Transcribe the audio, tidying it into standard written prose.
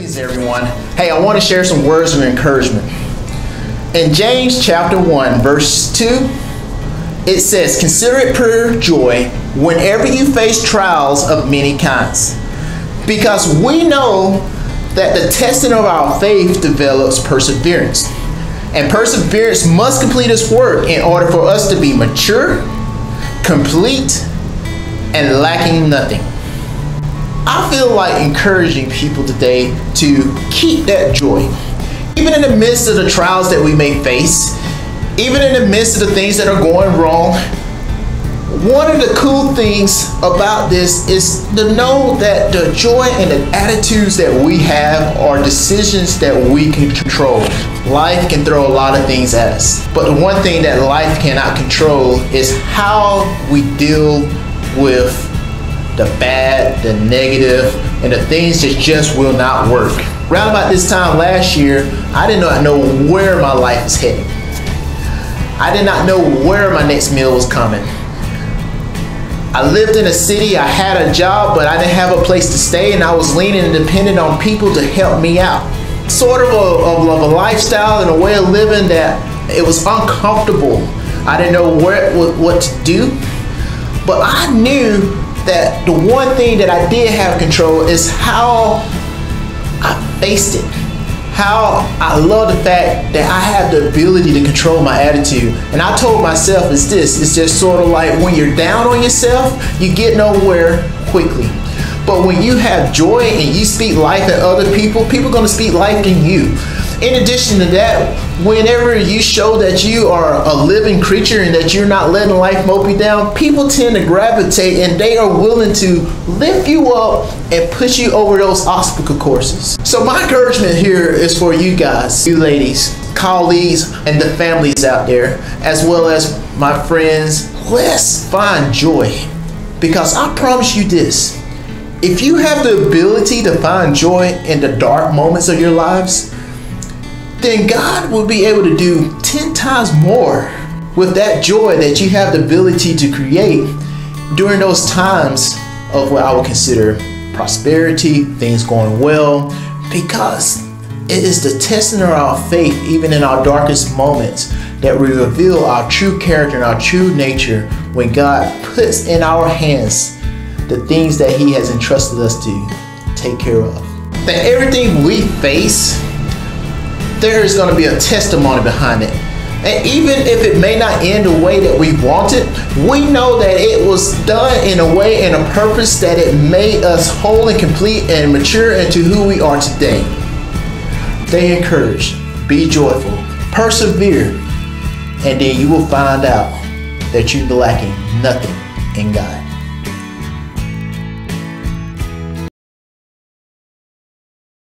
Greetings, everyone. Hey, I want to share some words of encouragement. In James chapter 1, verse 2, it says, "Consider it pure joy whenever you face trials of many kinds, because we know that the testing of our faith develops perseverance. And perseverance must complete its work in order for us to be mature, complete, and lacking nothing." I feel like encouraging people today to keep that joy. Even in the midst of the trials that we may face, even in the midst of the things that are going wrong, one of the cool things about this is to know that the joy and the attitudes that we have are decisions that we can control. Life can throw a lot of things at us, but the one thing that life cannot control is how we deal with the bad, the negative, and the things that just will not work. Around about this time last year, I did not know where my life was heading. I did not know where my next meal was coming. I lived in a city, I had a job, but I didn't have a place to stay, and I was leaning and dependent on people to help me out. Sort of a lifestyle and a way of living that it was uncomfortable. I didn't know what to do, but I knew that the one thing that I did have control is how I faced it. How I love the fact that I have the ability to control my attitude. And I told myself it's just sort of like when you're down on yourself, you get nowhere quickly. But when you have joy and you speak life at other people, people are gonna speak life in you. In addition to that, whenever you show that you are a living creature and that you're not letting life mow you down, people tend to gravitate and they are willing to lift you up and push you over those obstacle courses. So my encouragement here is for you guys, you ladies, colleagues, and the families out there, as well as my friends. Let's find joy, because I promise you this, if you have the ability to find joy in the dark moments of your lives, then God will be able to do 10 times more with that joy that you have the ability to create during those times of what I would consider prosperity, things going well, because it is the testing of our faith, even in our darkest moments, that we reveal our true character and our true nature when God puts in our hands the things that He has entrusted us to take care of. That everything we face, there is going to be a testimony behind it. And even if it may not end the way that we want it, we know that it was done in a way and a purpose that it made us whole and complete and mature into who we are today. Stay encouraged, be joyful, persevere, and then you will find out that you're lacking nothing in God.